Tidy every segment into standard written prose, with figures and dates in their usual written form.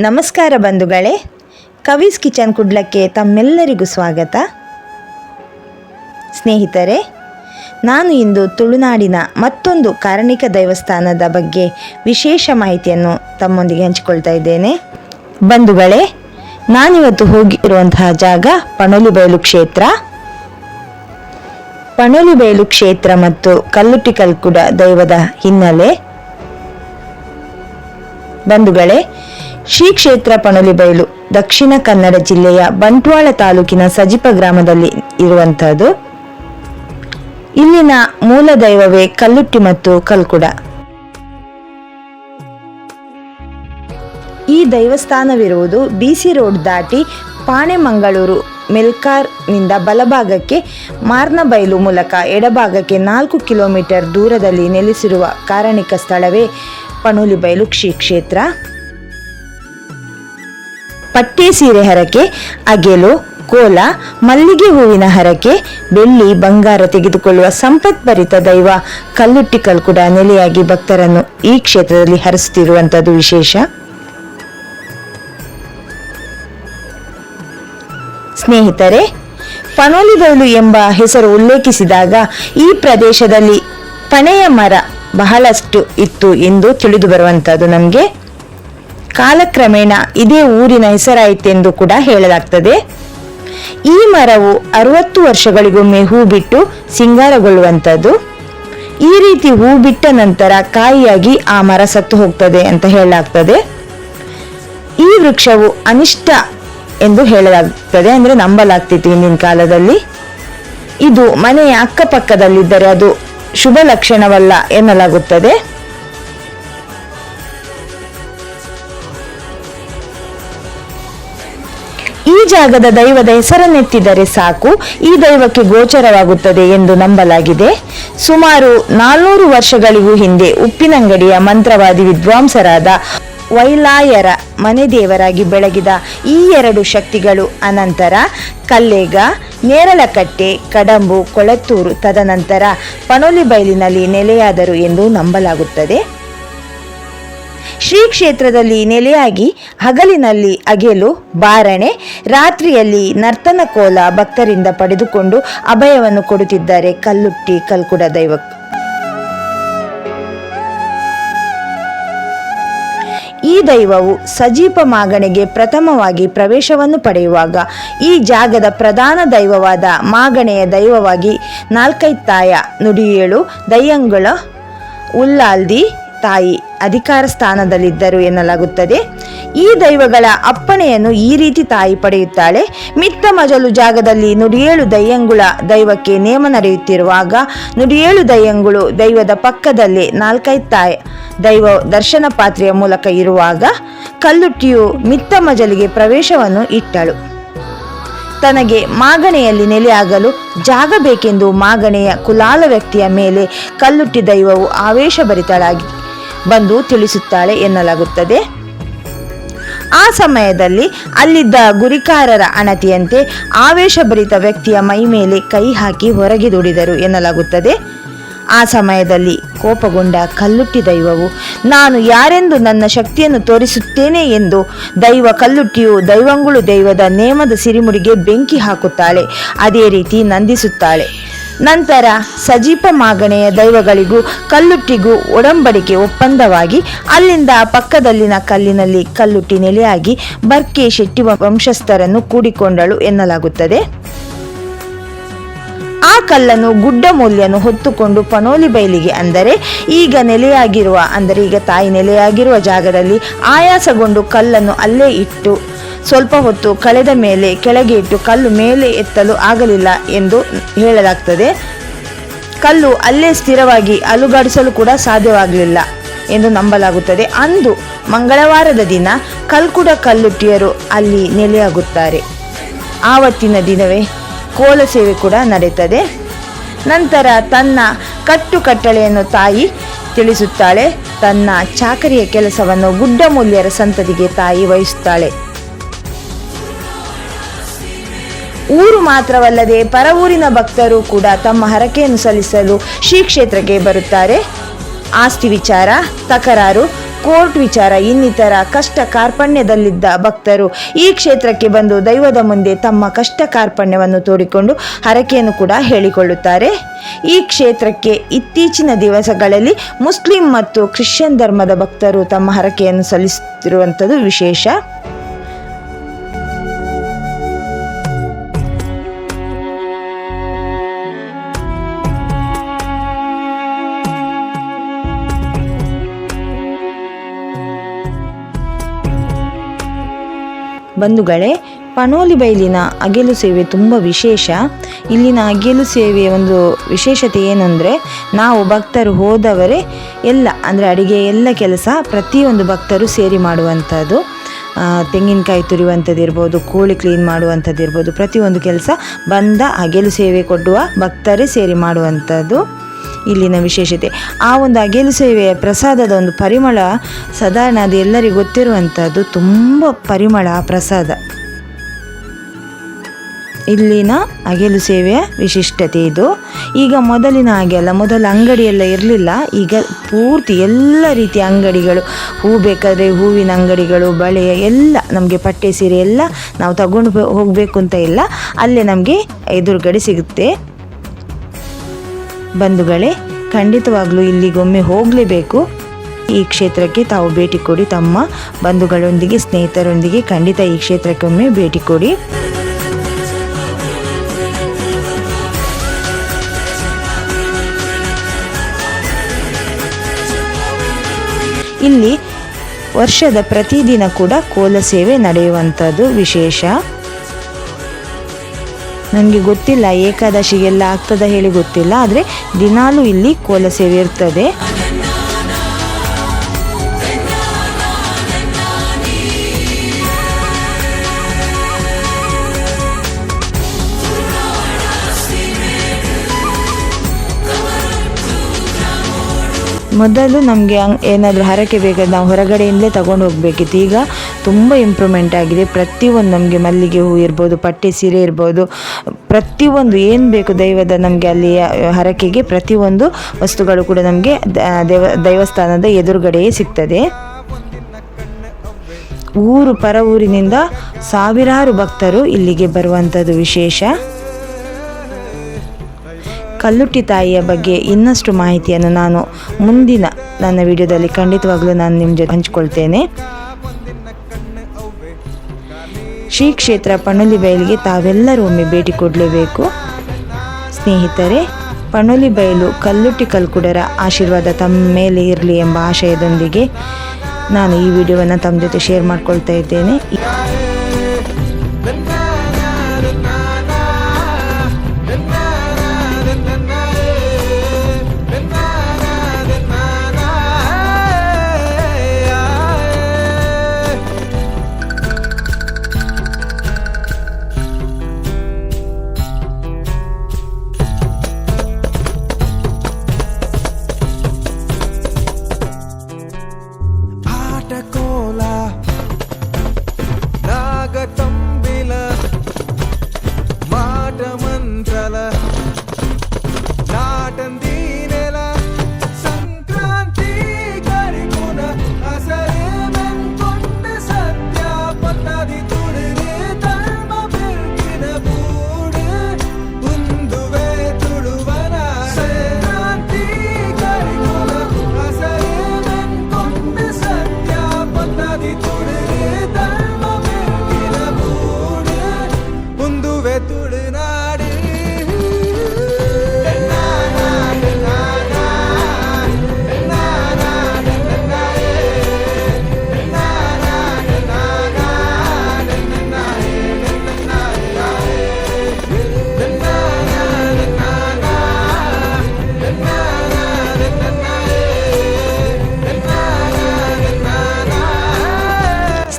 ನಮಸ್ಕಾರ ಬಂಧುಗಳೇ, ಕವೀಸ್ ಕಿಚನ್ ಕುಡ್ಲಕ್ಕೆ ತಮ್ಮೆಲ್ಲರಿಗೂ ಸ್ವಾಗತ. ಸ್ನೇಹಿತರೆ, ನಾನು ಇಂದು ತುಳುನಾಡಿನ ಮತ್ತೊಂದು ಕಾರಣಿಕ ದೇವಸ್ಥಾನದ ಬಗ್ಗೆ ವಿಶೇಷ ಮಾಹಿತಿಯನ್ನು ತಮ್ಮೊಂದಿಗೆ ಹಂಚಿಕೊಳ್ತಾ ಇದ್ದೇನೆ. ಬಂಧುಗಳೇ, ನಾನಿವತ್ತು ಹೋಗಿರುವಂತಹ ಜಾಗ ಪಣೋಲಿಬೈಲು ಕ್ಷೇತ್ರ. ಪಣೋಲಿಬೈಲು ಕ್ಷೇತ್ರ ಮತ್ತು ಕಲ್ಲುಟ್ಟಿ ಕಲ್ಕುಡ ದೈವದ ಹಿನ್ನೆಲೆ. ಬಂಧುಗಳೇ, ಶ್ರೀ ಕ್ಷೇತ್ರ ಪಣೋಲಿಬೈಲು ದಕ್ಷಿಣ ಕನ್ನಡ ಜಿಲ್ಲೆಯ ಬಂಟ್ವಾಳ ತಾಲೂಕಿನ ಸಜಿಪ ಗ್ರಾಮದಲ್ಲಿ ಇರುವಂತಹದ್ದು. ಇಲ್ಲಿನ ಮೂಲ ದೈವವೇ ಕಲ್ಲುಟ್ಟಿ ಮತ್ತು ಕಲ್ಕುಡ. ಈ ದೇವಸ್ಥಾನವಿರುವುದು ಬಿಸಿ ರೋಡ್ ದಾಟಿ ಪಾಣೆಮಂಗಳೂರು ಮೆಲ್ಕಾರ್ನಿಂದ ಬಲಭಾಗಕ್ಕೆ, ಮಾರ್ನಬೈಲು ಮೂಲಕ ಎಡಭಾಗಕ್ಕೆ 4 ಕಿಲೋಮೀಟರ್ ದೂರದಲ್ಲಿ ನೆಲೆಸಿರುವ ಕಾರಣಿಕ ಸ್ಥಳವೇ ಪಣೋಲಿಬೈಲು ಶ್ರೀ ಕ್ಷೇತ್ರ. ಪಟ್ಟೆ ಸೀರೆ ಹರಕೆ, ಅಗೆಲು, ಕೋಲ, ಮಲ್ಲಿಗೆ ಹೂವಿನ ಹರಕೆ, ಬೆಳ್ಳಿ, ಬಂಗಾರ ತೆಗೆದುಕೊಳ್ಳುವ ಸಂಪತ್ಭರಿತ ದೈವ ಕಲ್ಲುಟ್ಟಿ ಕಲ್ಕುಡ ನೆಲೆಯಾಗಿ ಭಕ್ತರನ್ನು ಈ ಕ್ಷೇತ್ರದಲ್ಲಿ ಹರಿಸುತ್ತಿರುವಂಥದ್ದು ವಿಶೇಷ. ಸ್ನೇಹಿತರೆ, ಪಣೋಲಿಬೈಲು ಎಂಬ ಹೆಸರು ಉಲ್ಲೇಖಿಸಿದಾಗ ಈ ಪ್ರದೇಶದಲ್ಲಿ ಪಣೆಯ ಮರ ಬಹಳಷ್ಟು ಇತ್ತು ಎಂದು ತಿಳಿದು ಬರುವಂಥದ್ದು ನಮಗೆ. ಕಾಲಕ್ರಮೇಣ ಇದೇ ಊರಿನ ಹೆಸರಾಯಿತೆಂದು ಕೂಡ ಹೇಳಲಾಗ್ತದೆ. ಈ ಮರವು 60 ವರ್ಷಗಳಿಗೊಮ್ಮೆ ಹೂ ಬಿಟ್ಟು ಸಿಂಗಾರಗೊಳ್ಳುವಂಥದ್ದು. ಈ ರೀತಿ ಹೂ ಬಿಟ್ಟ ನಂತರ ಕಾಯಿಯಾಗಿ ಆ ಮರ ಸತ್ತು ಹೋಗ್ತದೆ ಅಂತ ಹೇಳಲಾಗ್ತದೆ. ಈ ವೃಕ್ಷವು ಅನಿಷ್ಟ ಎಂದು ಹೇಳಲಾಗ್ತದೆ, ಅಂದರೆ ನಂಬಲಾಗ್ತಿತ್ತು ಹಿಂದಿನ ಕಾಲದಲ್ಲಿ. ಇದು ಮನೆಯ ಅಕ್ಕಪಕ್ಕದಲ್ಲಿದ್ದರೆ ಅದು ಶುಭ ಲಕ್ಷಣವಲ್ಲ ಎನ್ನಲಾಗುತ್ತದೆ. ಈ ಜಾಗದ ದೈವದ ಹೆಸರನ್ನೆತ್ತಿದರೆ ಸಾಕು ಈ ದೈವಕ್ಕೆ ಗೋಚರವಾಗುತ್ತದೆ ಎಂದು ನಂಬಲಾಗಿದೆ. ಸುಮಾರು 400 ವರ್ಷಗಳಿಗೂ ಹಿಂದೆ ಉಪ್ಪಿನಂಗಡಿಯ ಮಂತ್ರವಾದಿ ವಿದ್ವಾಂಸರಾದ ವೈಲಾಯರ ಮನೆ ದೇವರಾಗಿ ಬೆಳಗಿದ ಈ 2 ಶಕ್ತಿಗಳು ಅನಂತರ ಕಲ್ಲೇಗ, ನೇರಲಕಟ್ಟೆ, ಕಡಂಬು, ಕೊಳತ್ತೂರು, ತದನಂತರ ಪಣೋಲಿಬೈಲಿನಲ್ಲಿ ನೆಲೆಯಾದರು ಎಂದು ನಂಬಲಾಗುತ್ತದೆ. ಶ್ರೀ ಕ್ಷೇತ್ರದಲ್ಲಿ ನೆಲೆಯಾಗಿ ಹಗಲಿನಲ್ಲಿ ಅಗೆಲು, ಬಾರಣೆ, ರಾತ್ರಿಯಲ್ಲಿ ನರ್ತನ ಕೋಲ ಭಕ್ತರಿಂದ ಪಡೆದುಕೊಂಡು ಅಭಯವನ್ನು ಕೊಡುತ್ತಿದ್ದಾರೆ ಕಲ್ಲುಟ್ಟಿ ಕಲ್ಕುಡ ದೈವ. ಈ ದೈವವು ಸಜೀಪ ಮಾಗಣೆಗೆ ಪ್ರಥಮವಾಗಿ ಪ್ರವೇಶವನ್ನು ಪಡೆಯುವಾಗ ಈ ಜಾಗದ ಪ್ರಧಾನ ದೈವವಾದ ಮಾಗಣೆಯ ದೈವವಾಗಿ 4 ತಾಯ ನುಡಿಯೇಳು ದಯ್ಯಂಗಳ ಉಲ್ಲಾಲ್ದಿ ತಾಯಿ ಅಧಿಕಾರ ಸ್ಥಾನದಲ್ಲಿದ್ದರು ಎನ್ನಲಾಗುತ್ತದೆ. ಈ ದೈವಗಳ ಅಪ್ಪಣೆಯನ್ನು ಈ ರೀತಿ ತಾಯಿ ಪಡೆಯುತ್ತಾಳೆ. ಮಿತ್ತ ಮಜಲು ಜಾಗದಲ್ಲಿ ನುಡಿಯೇಳು ದಯ್ಯಂಗುಳ ದೈವಕ್ಕೆ ನೇಮ ನಡೆಯುತ್ತಿರುವಾಗ ನುಡಿಯೇಳು ದಯ್ಯಂಗುಳು ದೈವದ ಪಕ್ಕದಲ್ಲೇ 4 ತಾಯ ದೈವ ದರ್ಶನ ಪಾತ್ರೆಯ ಮೂಲಕ ಇರುವಾಗ ಕಲ್ಲುಟ್ಟಿಯು ಮಿತ್ತ ಮಜಲಿಗೆ ಪ್ರವೇಶವನ್ನು ಇಟ್ಟಳು. ತನಗೆ ಮಾಗಣೆಯಲ್ಲಿ ನೆಲೆಯಾಗಲು ಜಾಗ ಬೇಕೆಂದು ಮಾಗಣೆಯ ಕುಲಾಲ ವ್ಯಕ್ತಿಯ ಮೇಲೆ ಕಲ್ಲುಟ್ಟಿ ದೈವವು ಆವೇಶಭರಿತಳಾಗಿ ಬಂದು ತಿಳಿಸುತ್ತಾಳೆ ಎನ್ನಲಾಗುತ್ತದೆ. ಆ ಸಮಯದಲ್ಲಿ ಅಲ್ಲಿದ್ದ ಗುರಿಕಾರರ ಅಣತಿಯಂತೆ ಆವೇಶಭರಿತ ವ್ಯಕ್ತಿಯ ಮೈ ಮೇಲೆ ಕೈ ಹಾಕಿ ಹೊರಗೆ ದುಡಿದರು ಎನ್ನಲಾಗುತ್ತದೆ. ಆ ಸಮಯದಲ್ಲಿ ಕೋಪಗೊಂಡ ಕಲ್ಲುಟ್ಟಿ ದೈವವು ನಾನು ಯಾರೆಂದು ನನ್ನ ಶಕ್ತಿಯನ್ನು ತೋರಿಸುತ್ತೇನೆ ಎಂದು ದೈವ ಕಲ್ಲುಟ್ಟಿಯು ದೈವಂಗುಳು ದೈವದ ನೇಮದ ಸಿರಿಮುಡಿಗೆ ಬೆಂಕಿ ಹಾಕುತ್ತಾಳೆ. ಅದೇ ರೀತಿ ನಂದಿಸುತ್ತಾಳೆ. ನಂತರ ಸಜೀಪ ಮಾಗಣೆಯ ದೈವಗಳಿಗೂ ಕಲ್ಲುಟ್ಟಿಗೂ ಒಡಂಬಡಿಕೆ ಒಪ್ಪಂದವಾಗಿ ಅಲ್ಲಿಂದ ಪಕ್ಕದಲ್ಲಿನ ಕಲ್ಲಿನಲ್ಲಿ ಕಲ್ಲುಟ್ಟಿ ನೆಲೆಯಾಗಿ ಬರ್ಕೆ ಶೆಟ್ಟಿ ವಂಶಸ್ಥರನ್ನು ಕೂಡಿಕೊಂಡಳು ಎನ್ನಲಾಗುತ್ತದೆ. ಆ ಕಲ್ಲನ್ನು ಗುಡ್ಡ ಮೂಲ್ಯನು ಹೊತ್ತುಕೊಂಡು ಪಣೋಲಿಬೈಲಿಗೆ, ಅಂದರೆ ಈಗ ನೆಲೆಯಾಗಿರುವ, ಅಂದರೆ ಈಗ ತಾಯಿ ನೆಲೆಯಾಗಿರುವ ಜಾಗದಲ್ಲಿ ಆಯಾಸಗೊಂಡು ಕಲ್ಲನ್ನು ಅಲ್ಲೇ ಇಟ್ಟು ಸ್ವಲ್ಪ ಹೊತ್ತು ಕಳೆದ ಮೇಲೆ ಕೆಳಗೆ ಇಟ್ಟು ಕಲ್ಲು ಮೇಲೆ ಎತ್ತಲು ಆಗಲಿಲ್ಲ ಎಂದು ಹೇಳಲಾಗ್ತದೆ. ಕಲ್ಲು ಅಲ್ಲೇ ಸ್ಥಿರವಾಗಿ ಅಲುಗಾಡಿಸಲು ಕೂಡ ಸಾಧ್ಯವಾಗಲಿಲ್ಲ ಎಂದು ನಂಬಲಾಗುತ್ತದೆ. ಅಂದು ಮಂಗಳವಾರದ ದಿನ ಕಲ್ಕುಡ ಕಲ್ಲುಟ್ಟಿಯರು ಅಲ್ಲಿ ನೆಲೆಯಾಗುತ್ತಾರೆ. ಆವತ್ತಿನ ದಿನವೇ ಕೋಲ ಸೇವೆ ಕೂಡ ನಡೆಯುತ್ತದೆ. ನಂತರ ತನ್ನ ಕಟ್ಟುಕಟ್ಟಳೆಯನ್ನು ತಾಯಿ ತಿಳಿಸುತ್ತಾಳೆ. ತನ್ನ ಚಾಕರಿಯ ಕೆಲಸವನ್ನು ಗುಡ್ಡ ಮೂಲ್ಯರ ಸಂತತಿಗೆ ತಾಯಿ ವಹಿಸುತ್ತಾಳೆ. ಊರು ಮಾತ್ರವಲ್ಲದೆ ಪರ ಊರಿನ ಭಕ್ತರು ಕೂಡ ತಮ್ಮ ಹರಕೆಯನ್ನು ಸಲ್ಲಿಸಲು ಶ್ರೀ ಕ್ಷೇತ್ರಕ್ಕೆ ಬರುತ್ತಾರೆ. ಆಸ್ತಿ ವಿಚಾರ, ತಕರಾರು, ಕೋರ್ಟ್ ವಿಚಾರ ಇನ್ನಿತರ ಕಷ್ಟ ಕಾರ್ಪಣ್ಯದಲ್ಲಿದ್ದ ಭಕ್ತರು ಈ ಕ್ಷೇತ್ರಕ್ಕೆ ಬಂದು ದೈವದ ಮುಂದೆ ತಮ್ಮ ಕಷ್ಟ ಕಾರ್ಪಣ್ಯವನ್ನು ತೋಡಿಕೊಂಡು ಹರಕೆಯನ್ನು ಕೂಡ ಹೇಳಿಕೊಳ್ಳುತ್ತಾರೆ. ಈ ಕ್ಷೇತ್ರಕ್ಕೆ ಇತ್ತೀಚಿನ ದಿವಸಗಳಲ್ಲಿ ಮುಸ್ಲಿಂ ಮತ್ತು ಕ್ರಿಶ್ಚಿಯನ್ ಧರ್ಮದ ಭಕ್ತರು ತಮ್ಮ ಹರಕೆಯನ್ನು ಸಲ್ಲಿಸುತ್ತಿರುವಂಥದ್ದು ವಿಶೇಷ. ಬಂಧುಗಳೇ, ಪನೋಲಿ ಬೈಲಿನ ಅಗೆಲು ಸೇವೆ ತುಂಬ ವಿಶೇಷ. ಇಲ್ಲಿನ ಅಗೆಲು ಸೇವೆಯ ಒಂದು ವಿಶೇಷತೆ ಏನಂದರೆ, ನಾವು ಭಕ್ತರು ಹೋದವರೇ ಎಲ್ಲ ಅಂದರೆ ಅಡಿಗೆ ಎಲ್ಲ ಕೆಲಸ ಪ್ರತಿಯೊಂದು ಭಕ್ತರು ಸೇರಿ ಮಾಡುವಂಥದ್ದು. ತೆಂಗಿನಕಾಯಿ ತುರಿಯುವಂಥದ್ದು ಇರ್ಬೋದು, ಕೋಳಿ ಕ್ಲೀನ್ ಮಾಡುವಂಥದ್ದು ಇರ್ಬೋದು, ಪ್ರತಿಯೊಂದು ಕೆಲಸ ಬಂದ ಅಗೆಲು ಸೇವೆ ಕೊಡುವ ಭಕ್ತರೇ ಸೇರಿ ಮಾಡುವಂಥದ್ದು ಇಲ್ಲಿನ ವಿಶೇಷತೆ. ಆ ಒಂದು ಅಗೆಲು ಸೇವೆಯ ಪ್ರಸಾದದ ಒಂದು ಪರಿಮಳ ಸಾಧಾರಣ ಅದು ಎಲ್ಲರಿಗೂ ಗೊತ್ತಿರುವಂಥದ್ದು, ತುಂಬ ಪರಿಮಳ ಪ್ರಸಾದ. ಇಲ್ಲಿನ ಅಗೆಲು ಸೇವೆಯ ವಿಶಿಷ್ಟತೆ ಇದು. ಈಗ ಮೊದಲಿನ ಹಾಗೆ ಅಲ್ಲ, ಮೊದಲ ಅಂಗಡಿಯೆಲ್ಲ ಇರಲಿಲ್ಲ, ಈಗ ಪೂರ್ತಿ ಎಲ್ಲ ರೀತಿಯ ಅಂಗಡಿಗಳು, ಹೂ ಬೇಕಾದರೆ ಹೂವಿನ ಅಂಗಡಿಗಳು, ಬಳೆ ಎಲ್ಲ, ನಮಗೆ ಪಟ್ಟೆ ಸೀರೆ ಎಲ್ಲ ನಾವು ತಗೊಂಡು ಹೋಗಬೇಕು ಅಂತ ಇಲ್ಲ, ಅಲ್ಲೇ ನಮಗೆ ಎದುರುಗಡೆ ಸಿಗುತ್ತೆ. ಬಂಧುಗಳೇ, ಖಂಡಿತವಾಗ್ಲೂ ಇಲ್ಲಿಗೊಮ್ಮೆ ಹೋಗಲೇಬೇಕು. ಈ ಕ್ಷೇತ್ರಕ್ಕೆ ತಾವು ಭೇಟಿ ಕೊಡಿ, ತಮ್ಮ ಬಂಧುಗಳೊಂದಿಗೆ ಸ್ನೇಹಿತರೊಂದಿಗೆ ಖಂಡಿತ ಈ ಕ್ಷೇತ್ರಕ್ಕೊಮ್ಮೆ ಭೇಟಿ ಕೊಡಿ. ಇಲ್ಲಿ ವರ್ಷದ ಪ್ರತಿದಿನ ಕೂಡ ಕೋಲ ಸೇವೆ ನಡೆಯುವಂಥದ್ದು ವಿಶೇಷ. ನನಗೆ ಗೊತ್ತಿಲ್ಲ ಏಕಾದಶಿಗೆಲ್ಲ ಆಗ್ತದ ಹೇಳಿ ಗೊತ್ತಿಲ್ಲ, ಆದರೆ ದಿನಾಲೂ ಇಲ್ಲಿ ಕೋಲ ಸೇವೆ ಇರ್ತದೆ. ಮೊದಲು ನಮಗೆ ಏನಾದರೂ ಹರಕೆ ಬೇಕಾದ್ರೆ ನಾವು ಹೊರಗಡೆಯಿಂದಲೇ ತಗೊಂಡು ಹೋಗಬೇಕಿತ್ತು. ಈಗ ತುಂಬ ಇಂಪ್ರೂವ್ಮೆಂಟ್ ಆಗಿದೆ. ಪ್ರತಿಯೊಂದು ನಮಗೆ ಮಲ್ಲಿಗೆ ಹೂ ಇರ್ಬೋದು, ಪಟ್ಟೆ ಸೀರೆ ಇರ್ಬೋದು, ಪ್ರತಿಯೊಂದು ಏನು ಬೇಕು ದೈವದ ನಮಗೆ ಅಲ್ಲಿ ಹರಕೆಗೆ ಪ್ರತಿಯೊಂದು ವಸ್ತುಗಳು ಕೂಡ ನಮಗೆ ದೈವಸ್ಥಾನದ ಎದುರುಗಡೆಯೇ ಸಿಗ್ತದೆ. ಊರು ಪರ ಊರಿನಿಂದ ಸಾವಿರಾರು ಭಕ್ತರು ಇಲ್ಲಿಗೆ ಬರುವಂಥದ್ದು ವಿಶೇಷ. ಕಲ್ಲುಟ್ಟಿ ತಾಯಿಯ ಬಗ್ಗೆ ಇನ್ನಷ್ಟು ಮಾಹಿತಿಯನ್ನು ನಾನು ಮುಂದಿನ ನನ್ನ ವಿಡಿಯೋದಲ್ಲಿ ಖಂಡಿತವಾಗ್ಲೂ ನಾನು ನಿಮ್ಮ ಜೊತೆ ಹಂಚ್ಕೊಳ್ತೇನೆ. ಶ್ರೀ ಕ್ಷೇತ್ರ ಪನೋಲಿ ಬೈಲಿಗೆ ತಾವೆಲ್ಲರೂ ಒಮ್ಮೆ ಭೇಟಿ ಕೊಡಲೇಬೇಕು. ಸ್ನೇಹಿತರೆ, ಪನೋಲಿ ಬೈಲು ಕಲ್ಲುಟ್ಟಿ ಕಲ್ಕುಡರ ಆಶೀರ್ವಾದ ತಮ್ಮ ಮೇಲೆ ಇರಲಿ ಎಂಬ ಆಶಯದೊಂದಿಗೆ ನಾನು ಈ ವಿಡಿಯೋವನ್ನು ತಮ್ಮ ಜೊತೆ ಶೇರ್ ಮಾಡ್ಕೊಳ್ತಾ ಇದ್ದೇನೆ.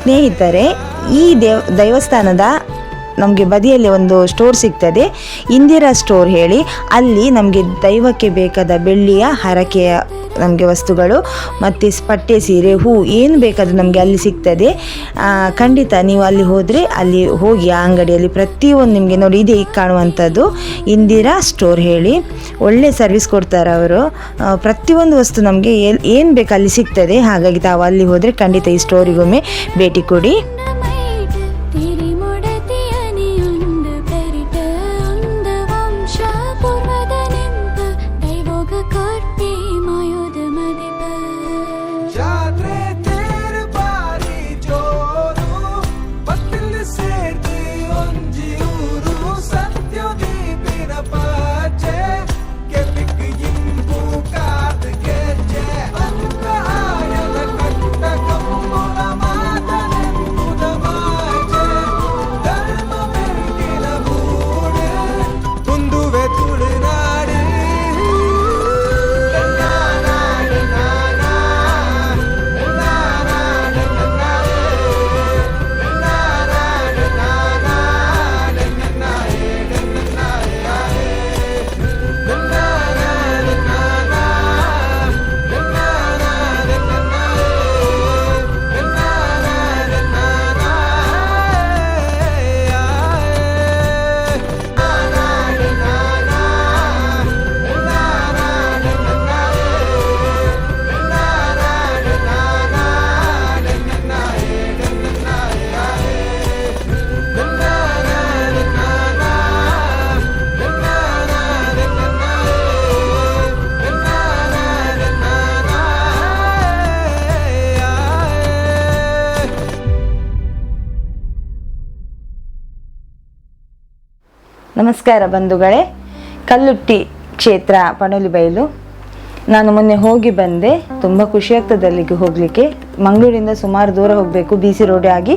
ಸ್ನೇಹಿತರೆ, ಈ ದೈವಸ್ಥಾನದ ನಮಗೆ ಬದಿಯಲ್ಲಿ ಒಂದು ಸ್ಟೋರ್ ಸಿಗ್ತದೆ, ಇಂದಿರಾ ಸ್ಟೋರ್ ಹೇಳಿ. ಅಲ್ಲಿ ನಮಗೆ ದೈವಕ್ಕೆ ಬೇಕಾದ ಬೆಳ್ಳಿಯ ಹರಕೆಯ ನಮಗೆ ವಸ್ತುಗಳು ಮತ್ತು ಪಟ್ಟೆ ಸೀರೆ, ಹೂ ಏನು ಬೇಕಾದರೂ ನಮಗೆ ಅಲ್ಲಿ ಸಿಗ್ತದೆ. ಖಂಡಿತ ನೀವು ಅಲ್ಲಿ ಹೋದರೆ ಅಲ್ಲಿ ಹೋಗಿ ಆ ಅಂಗಡಿಯಲ್ಲಿ ಪ್ರತಿಯೊಂದು ನಿಮಗೆ ನೋಡಿ ಇದೆ ಈಗ ಕಾಣುವಂಥದ್ದು ಇಂದಿರಾ ಸ್ಟೋರ್ ಹೇಳಿ, ಒಳ್ಳೆ ಸರ್ವಿಸ್ ಕೊಡ್ತಾರೆ ಅವರು. ಪ್ರತಿಯೊಂದು ವಸ್ತು ನಮಗೆ ಏನು ಬೇಕು ಅಲ್ಲಿ ಸಿಗ್ತದೆ. ಹಾಗಾಗಿ ತಾವು ಅಲ್ಲಿ ಹೋದರೆ ಖಂಡಿತ ಈ ಸ್ಟೋರಿಗೊಮ್ಮೆ ಭೇಟಿ ಕೊಡಿ. ನಮಸ್ಕಾರ ಬಂಧುಗಳೇ. ಕಲ್ಲುಟ್ಟಿ ಕ್ಷೇತ್ರ ಪಣೋಲಿ ಬೈಲು. ನಾನು ಮೊನ್ನೆ ಹೋಗಿ ಬಂದೆ, ತುಂಬ ಖುಷಿ ಆಗ್ತದೆ ಅಲ್ಲಿಗೆ ಹೋಗಲಿಕ್ಕೆ. ಮಂಗಳೂರಿಂದ ಸುಮಾರು ದೂರ ಹೋಗಬೇಕು, BC ರೋಡ್ ಆಗಿ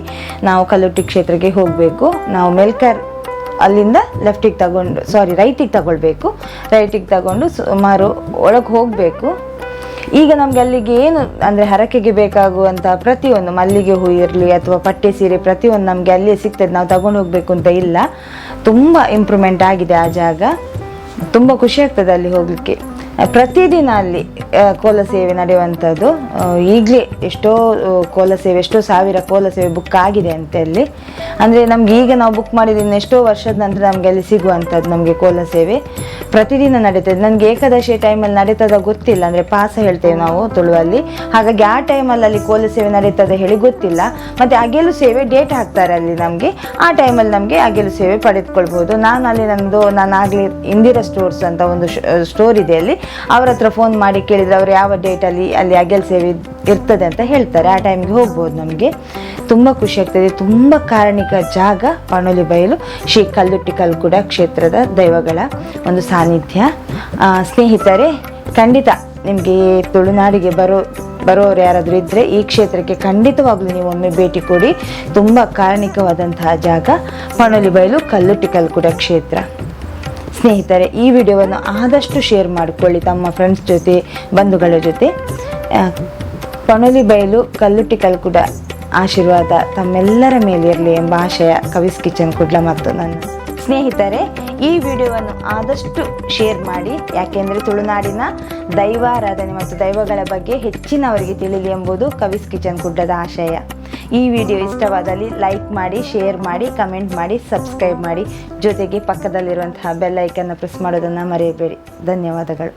ನಾವು ಕಲ್ಲುಟ್ಟಿ ಕ್ಷೇತ್ರಕ್ಕೆ ಹೋಗಬೇಕು. ನಾವು ಮೆಲ್ಕರ್ ಅಲ್ಲಿಂದ ರೈಟಿಗೆ ತಗೊಳ್ಬೇಕು. ರೈಟಿಗೆ ತಗೊಂಡು ಸುಮಾರು ಒಳಗೆ ಹೋಗಬೇಕು. ಈಗ ನಮಗೆ ಅಲ್ಲಿಗೆ ಏನು ಅಂದರೆ ಹರಕೆಗೆ ಬೇಕಾಗುವಂಥ ಪ್ರತಿಯೊಂದು ಮಲ್ಲಿಗೆ ಹೂ ಇರಲಿ ಅಥವಾ ಪಟ್ಟೆ ಸೀರೆ ಪ್ರತಿಯೊಂದು ನಮಗೆ ಅಲ್ಲಿಯೇ ಸಿಗ್ತದೆ, ನಾವು ತಗೊಂಡು ಹೋಗಬೇಕು ಅಂತ ಇಲ್ಲ. ತುಂಬ ಇಂಪ್ರೂವ್ಮೆಂಟ್ ಆಗಿದೆ ಆ ಜಾಗ, ತುಂಬ ಖುಷಿ ಆಗ್ತದೆ ಅಲ್ಲಿ ಹೋಗಲಿಕ್ಕೆ. ಪ್ರತಿದಿನ ಅಲ್ಲಿ ಕೋಲ ಸೇವೆ ನಡೆಯುವಂಥದ್ದು. ಈಗಲೇ ಎಷ್ಟೋ ಸಾವಿರ ಕೋಲ ಸೇವೆ ಬುಕ್ ಆಗಿದೆ ಅಂತೆ ಅಲ್ಲಿ. ಅಂದರೆ ನಮ್ಗೆ ಈಗ ನಾವು ಬುಕ್ ಮಾಡಿದ್ದೀನಿ, ಎಷ್ಟೋ ವರ್ಷದ ನಂತರ ನಮಗೆ ಅಲ್ಲಿ ಸಿಗುವಂಥದ್ದು ನಮಗೆ ಕೋಲ ಸೇವೆ ಪ್ರತಿದಿನ ನಡೀತದೆ. ನನಗೆ ಏಕಾದಶಿ ಟೈಮಲ್ಲಿ ನಡೀತದ ಗೊತ್ತಿಲ್ಲ, ಅಂದರೆ ಪಾಸ ಹೇಳ್ತೇವೆ ನಾವು ತುಳುವಲ್ಲಿ, ಹಾಗಾಗಿ ಆ ಟೈಮಲ್ಲಿ ಅಲ್ಲಿ ಕೋಲ ಸೇವೆ ನಡೀತದೆ ಹೇಳಿ ಗೊತ್ತಿಲ್ಲ. ಮತ್ತು ಅಗೆಲು ಸೇವೆ ಡೇಟ್ ಹಾಕ್ತಾರೆ ಅಲ್ಲಿ ನಮಗೆ, ಆ ಟೈಮಲ್ಲಿ ನಮಗೆ ಅಗೆಲು ಸೇವೆ ಪಡೆದುಕೊಳ್ಬೋದು. ನಾನು ಆಗಲಿ ಇಂದಿರಾ ಸ್ಟೋರ್ಸ್ ಅಂತ ಒಂದು ಸ್ಟೋರ್ ಇದೆ ಅಲ್ಲಿ, ಅವ್ರ ಹತ್ರ ಫೋನ್ ಮಾಡಿ ಕೇಳಿದರೆ ಅವರು ಯಾವ ಡೇಟಲ್ಲಿ ಅಲ್ಲಿ ಅಗೆಲ್ ಸೇವೆ ಇರ್ತದೆ ಅಂತ ಹೇಳ್ತಾರೆ. ಆ ಟೈಮ್ಗೆ ಹೋಗ್ಬೋದು. ನಮಗೆ ತುಂಬ ಖುಷಿ ಆಗ್ತದೆ. ತುಂಬ ಕಾರಣಿಕ ಜಾಗ ಪಣೋಲಿ ಬಯಲು, ಶ್ರೀ ಕಲ್ಲುಟ್ಟಿ ಕಲ್ಕುಡ ಕ್ಷೇತ್ರದ ದೈವಗಳ ಒಂದು ಸಾನ್ನಿಧ್ಯ. ಸ್ನೇಹಿತರೆ, ಖಂಡಿತ ನಿಮಗೆ ತುಳುನಾಡಿಗೆ ಬರೋರು ಯಾರಾದರೂ ಇದ್ದರೆ ಈ ಕ್ಷೇತ್ರಕ್ಕೆ ಖಂಡಿತವಾಗ್ಲೂ ನೀವು ಒಮ್ಮೆ ಭೇಟಿ ಕೊಡಿ. ತುಂಬ ಕಾರಣಿಕವಾದಂತಹ ಜಾಗ ಪಣೋಲಿ ಬಯಲು ಕಲ್ಲುಟ್ಟಿ ಕಲ್ಕುಡ ಕ್ಷೇತ್ರ. ಸ್ನೇಹಿತರೆ, ಈ ವಿಡಿಯೋವನ್ನು ಆದಷ್ಟು ಶೇರ್ ಮಾಡಿಕೊಳ್ಳಿ ತಮ್ಮ ಫ್ರೆಂಡ್ಸ್ ಜೊತೆ, ಬಂಧುಗಳ ಜೊತೆ. ಪಣೋಲಿ ಬಯಲು ಕಲ್ಲುಟ್ಟಿ ಕಲ್ಕುಡ ಆಶೀರ್ವಾದ ತಮ್ಮೆಲ್ಲರ ಮೇಲಿರಲಿ ಎಂಬ ಆಶಯ ಕವಿಸ್ ಕಿಚನ್ ಕುಡ್ಲ ಮತ್ತು ನನ್ನ. ಸ್ನೇಹಿತರೆ, ಈ ವಿಡಿಯೋವನ್ನು ಆದಷ್ಟು ಶೇರ್ ಮಾಡಿ, ಯಾಕೆಂದರೆ ತುಳುನಾಡಿನ ದೈವಾರಾಧನೆ ಮತ್ತು ದೈವಗಳ ಬಗ್ಗೆ ಹೆಚ್ಚಿನವರಿಗೆ ತಿಳಿಯಲಿ ಎಂಬುದು ಕವಿಸ್ ಕಿಚನ್ ಕುಡ್ಡದ ಆಶಯ. ಈ ವಿಡಿಯೋ ಇಷ್ಟವಾದಲ್ಲಿ ಲೈಕ್ ಮಾಡಿ, ಶೇರ್ ಮಾಡಿ, ಕಮೆಂಟ್ ಮಾಡಿ, ಸಬ್ಸ್ಕ್ರೈಬ್ ಮಾಡಿ. ಜೊತೆಗೆ ಪಕ್ಕದಲ್ಲಿರುವಂತಹ ಬೆಲ್ ಐಕನ್ನ ಪ್ರೆಸ್ ಮಾಡೋದನ್ನು ಮರೆಯಬೇಡಿ. ಧನ್ಯವಾದಗಳು.